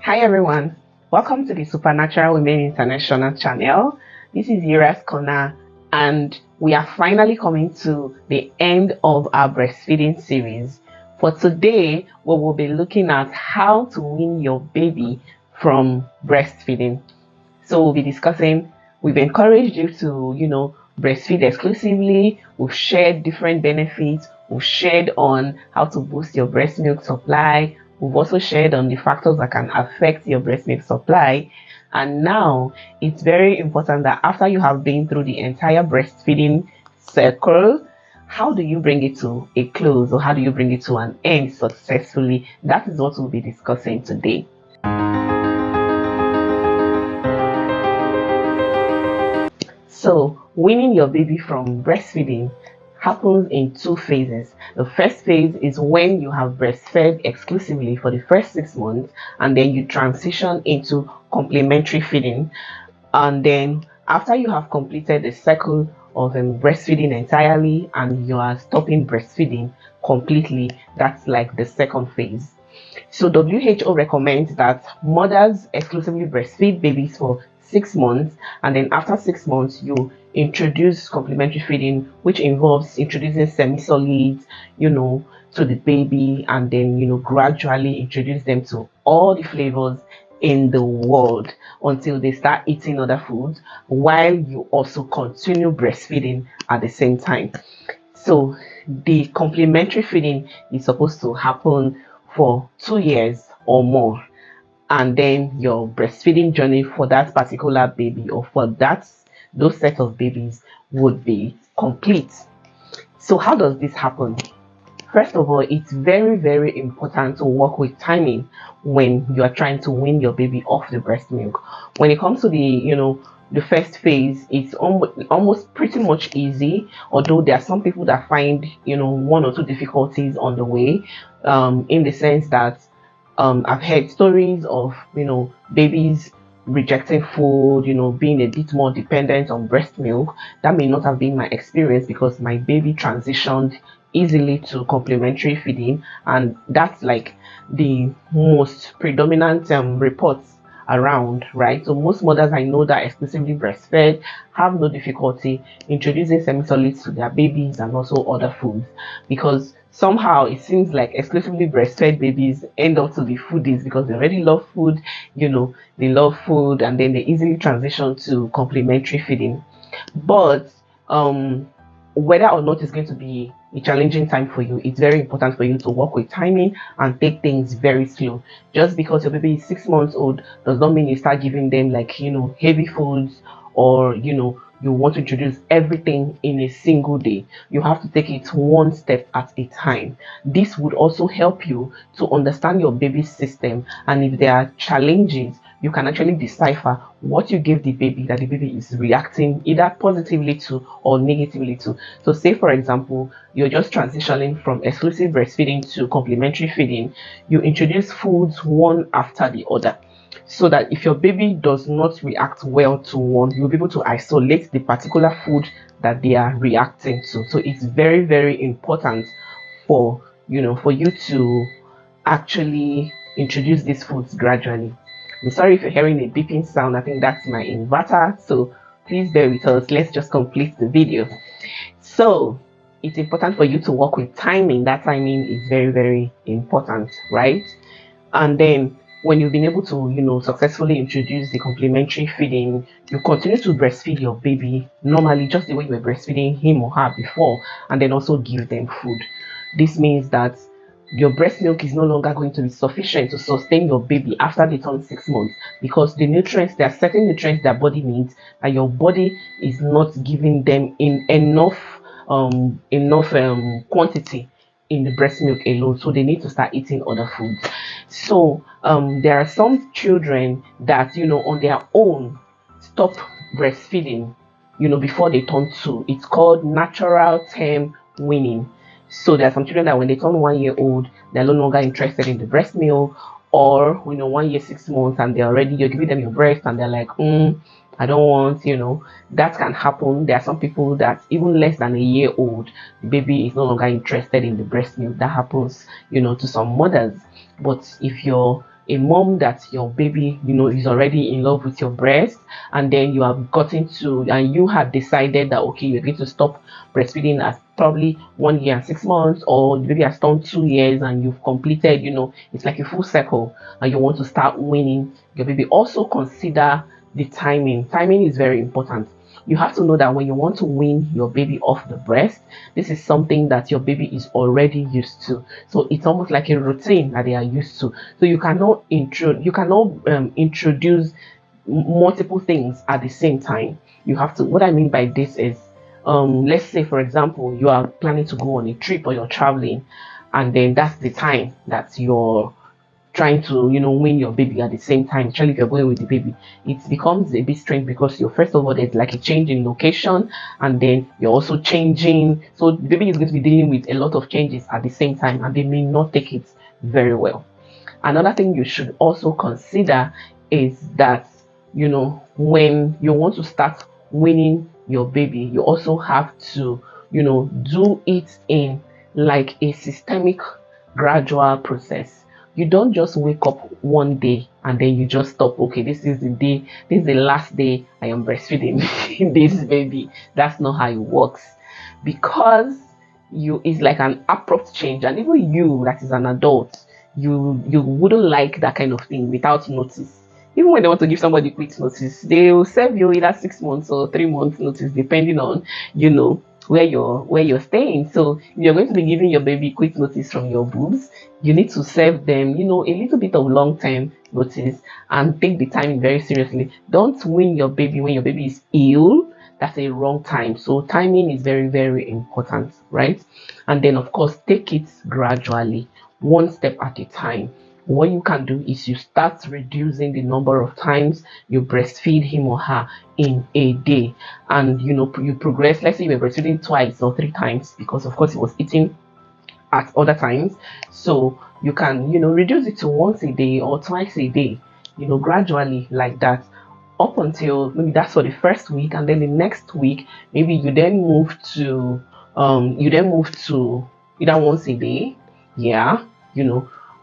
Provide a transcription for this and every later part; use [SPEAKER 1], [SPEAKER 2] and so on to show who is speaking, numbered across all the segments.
[SPEAKER 1] Hi everyone, welcome to the Supernatural Women International channel. This is Yura's Corner and we are finally coming to the end of our breastfeeding series. For today, we will be looking at how to wean your baby from breastfeeding. So we'll be discussing, we've encouraged you to, breastfeed exclusively. We've shared different benefits. We've shared on how to boost your breast milk supply. We've also shared on the factors that can affect your breast milk supply. And now it's very important that after you have been through the entire breastfeeding circle, how do you bring it to a close, or how do you bring it to an end successfully? That is what we'll be discussing today. So, weaning your baby from breastfeeding happens in two phases. The first phase is when you have breastfed exclusively for the first 6 months, and then you transition into complementary feeding. And then after you have completed the cycle of breastfeeding entirely and you are stopping breastfeeding completely, that's like the second phase. So WHO recommends that mothers exclusively breastfeed babies for 6 months, and then after 6 months you introduce complementary feeding, which involves introducing semi-solids, to the baby, and then gradually introduce them to all the flavors in the world until they start eating other foods, while you also continue breastfeeding at the same time. So the complementary feeding is supposed to happen for 2 years or more, and then your breastfeeding journey for that particular baby or for those set of babies would be complete. So how does this happen? First of all, it's very, very important to work with timing when you are trying to wean your baby off the breast milk. When it comes to the first phase, it's almost pretty much easy, although there are some people that find 1 or 2 difficulties on the way, in the sense that I've heard stories of babies rejecting food, being a bit more dependent on breast milk. That may not have been my experience because my baby transitioned easily to complementary feeding, and that's like the most predominant reports around, right? So most mothers I know that exclusively breastfed have no difficulty introducing semi-solids to their babies and also other foods, because somehow it seems like exclusively breastfed babies end up to be foodies because they already love food, they love food, and then they easily transition to complementary feeding. But whether or not it's going to be a challenging time for you, it's very important for you to work with timing and take things very slow. Just because your baby is 6 months old does not mean you start giving them heavy foods, or you want to introduce everything in a single day. You have to take it one step at a time. This would also help you to understand your baby's system, and if there are challenges, you can actually decipher what you give the baby that the baby is reacting either positively to or negatively to. So say for example, you're just transitioning from exclusive breastfeeding to complementary feeding. You introduce foods one after the other, so that if your baby does not react well to one, you'll be able to isolate the particular food that they are reacting to. So it's very, very important for you to actually introduce these foods gradually. I'm sorry if you're hearing a beeping sound. I think that's my inverter, so please bear with us. Let's just complete the video. So it's important for you to work with timing. That timing is very, very important, right? And then when you've been able to successfully introduce the complementary feeding, you continue to breastfeed your baby normally, just the way you were breastfeeding him or her before, and then also give them food. This means that your breast milk is no longer going to be sufficient to sustain your baby after they turn 6 months, because there are certain nutrients their body needs and your body is not giving them in enough quantity in the breast milk alone, so they need to start eating other foods. So there are some children that on their own stop breastfeeding before they turn 2. It's called natural term weaning. So there are some children that when they turn 1 year old, they're no longer interested in the breast milk, or 1 year 6 months and you're giving them your breast and they're like, I don't want, that can happen. There are some people that even less than a year old, the baby is no longer interested in the breast milk. That happens, to some mothers. But if you're a mom that your baby, is already in love with your breast, and then you have gotten to, and you have decided that okay, you're going to stop breastfeeding at probably 1 year and 6 months, or the baby has done 2 years and you've completed, it's like a full circle, and you want to start weaning your baby. Also consider the timing. Timing is very important. You have to know that when you want to wean your baby off the breast, this is something that your baby is already used to. So it's almost like a routine that they are used to. So you cannot introduce multiple things at the same time. You have to. What I mean by this is, let's say for example, you are planning to go on a trip or you're traveling, and then that's the time that you're trying to wean your baby at the same time, especially if you're going with the baby. It becomes a bit strange because you're, first of all, there's like a change in location, and then you're also changing, so the baby is going to be dealing with a lot of changes at the same time, and they may not take it very well. Another thing you should also consider is that when you want to start weaning your baby, you also have to do it in like a systemic, gradual process. You don't just wake up one day and then you just stop. Okay, this is the last day I am breastfeeding this baby. That's not how it works, because it's like an abrupt change, and even you that is an adult, you wouldn't like that kind of thing without notice. Even when they want to give somebody quick notice, they will serve you either 6 months or 3 months notice, depending on where you're staying. So if you're going to be giving your baby quick notice from your boobs, you need to serve them a little bit of long-term notice, and take the time very seriously. Don't wean your baby when your baby is ill. That's a wrong time. So timing is very, very important, right? And then of course, take it gradually, one step at a time. What you can do is you start reducing the number of times you breastfeed him or her in a day, and you progress. Let's say you were breastfeeding twice or 3 times, because of course he was eating at other times, so you can reduce it to once a day or twice a day, gradually, like that, up until maybe that's for the first week, and then the next week maybe you then move to either once a day, yeah,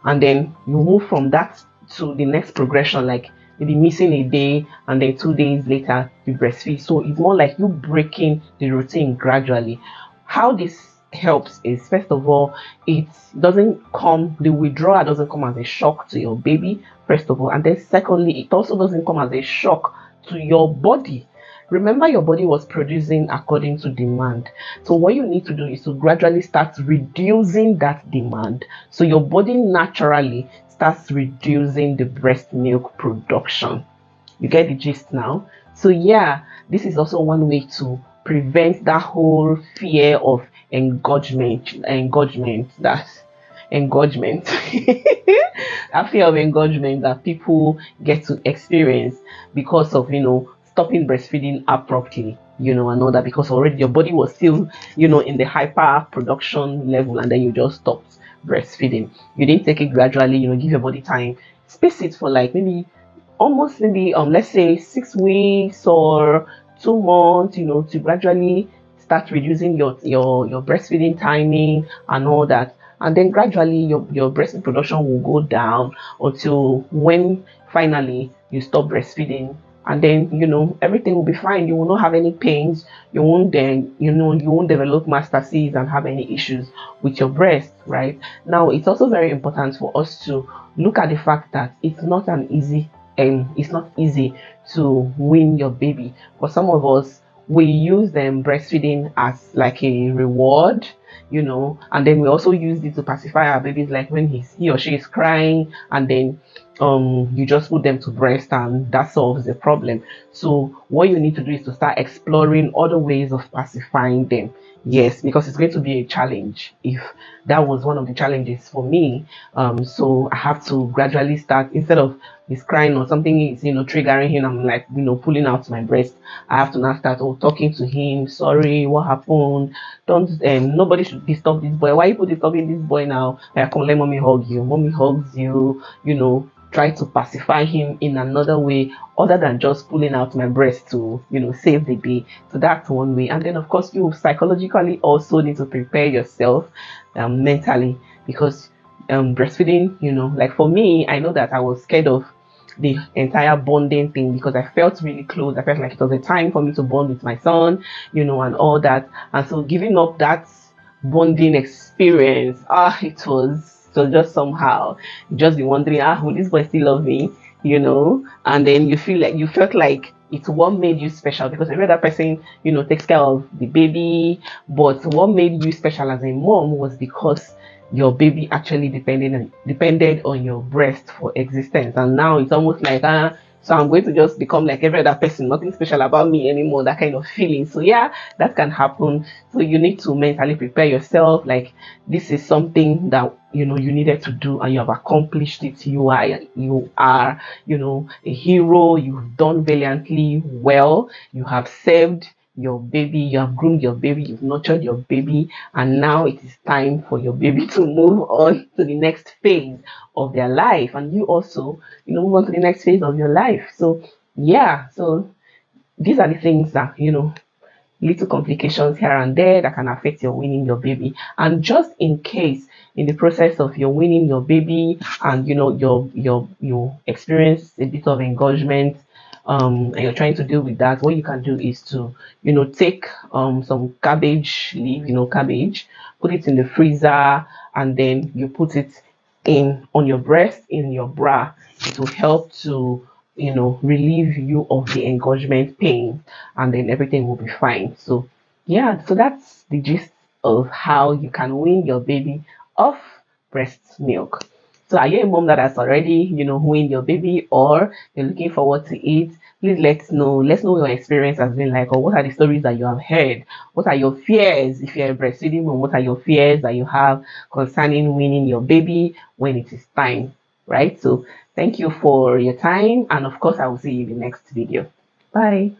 [SPEAKER 1] and then you move from that to the next progression, like maybe missing a day, and then 2 days later you breastfeed. So it's more like you breaking the routine gradually. How this helps is, first of all, the withdrawal doesn't come as a shock to your baby, first of all, and then secondly, it also doesn't come as a shock to your body. Remember, your body was producing according to demand. So what you need to do is to gradually start reducing that demand, so your body naturally starts reducing the breast milk production. You get the gist now? So yeah, this is also one way to prevent that whole fear of engorgement that fear of engorgement that people get to experience because of stopping breastfeeding abruptly, and all that, because already your body was still in the hyper production level, and then you just stopped breastfeeding. You didn't take it gradually, give your body time, space it for like maybe let's say 6 weeks or 2 months, to gradually start reducing your breastfeeding timing and all that, and then gradually your breast production will go down until when finally you stop breastfeeding, and then everything will be fine. You will not have any pains. You won't develop metastases and have any issues with your breast. Right now, it's also very important for us to look at the fact that it's not easy to wean your baby. For some of us, we use breastfeeding as like a reward, and then we also use it to pacify our babies, like when he or she is crying, and then you just put them to breast and that solves the problem. So what you need to do is to start exploring other ways of pacifying them. Yes, because it's going to be a challenge. If that was one of the challenges for me, so I have to gradually start, instead of he's crying or something is triggering him, I'm like pulling out my breast. I have to now start talking to him. Sorry, what happened? Don't nobody should disturb this boy. Why are you disturbing this boy now? Come, let mommy hug you. Mommy hugs you. Try to pacify him in another way other than just pulling out my breast to save the day. So that's one way. And then of course you psychologically also need to prepare yourself mentally, because breastfeeding, like for me, I know that I was scared of the entire bonding thing because I felt really close. I felt like it was a time for me to bond with my son, and all that. And so giving up that bonding experience, it was just somehow just be wondering, will this boy still love me? And then you felt like it's what made you special because every other person, takes care of the baby, but what made you special as a mom was because your baby actually depended on your breast for existence. And now it's almost like so I'm going to just become like every other person, nothing special about me anymore, that kind of feeling. So yeah, that can happen. So you need to mentally prepare yourself, like this is something that you needed to do and you have accomplished it. You are a hero. You've done valiantly well. You have saved your baby, you have groomed your baby, you've nurtured your baby, and now it is time for your baby to move on to the next phase of their life, and you also move on to the next phase of your life. So yeah, so these are the things that little complications here and there that can affect your winning your baby. And just in case in the process of your winning your baby and you experience a bit of engorgement, and you're trying to deal with that, what you can do is to take some cabbage leaf, cabbage, put it in the freezer, and then you put it in on your breast, in your bra. It will help to relieve you of the engorgement pain, and then everything will be fine. So yeah, so that's the gist of how you can wean your baby off breast milk. So are you a mom that has already weaned your baby, or you're looking forward to it? Please let's know what your experience has been like, or what are the stories that you have heard. What are your fears? If you're a breastfeeding mom, what are your fears that you have concerning weaning your baby when it is time, right? So thank you for your time, and of course I will see you in the next video. Bye.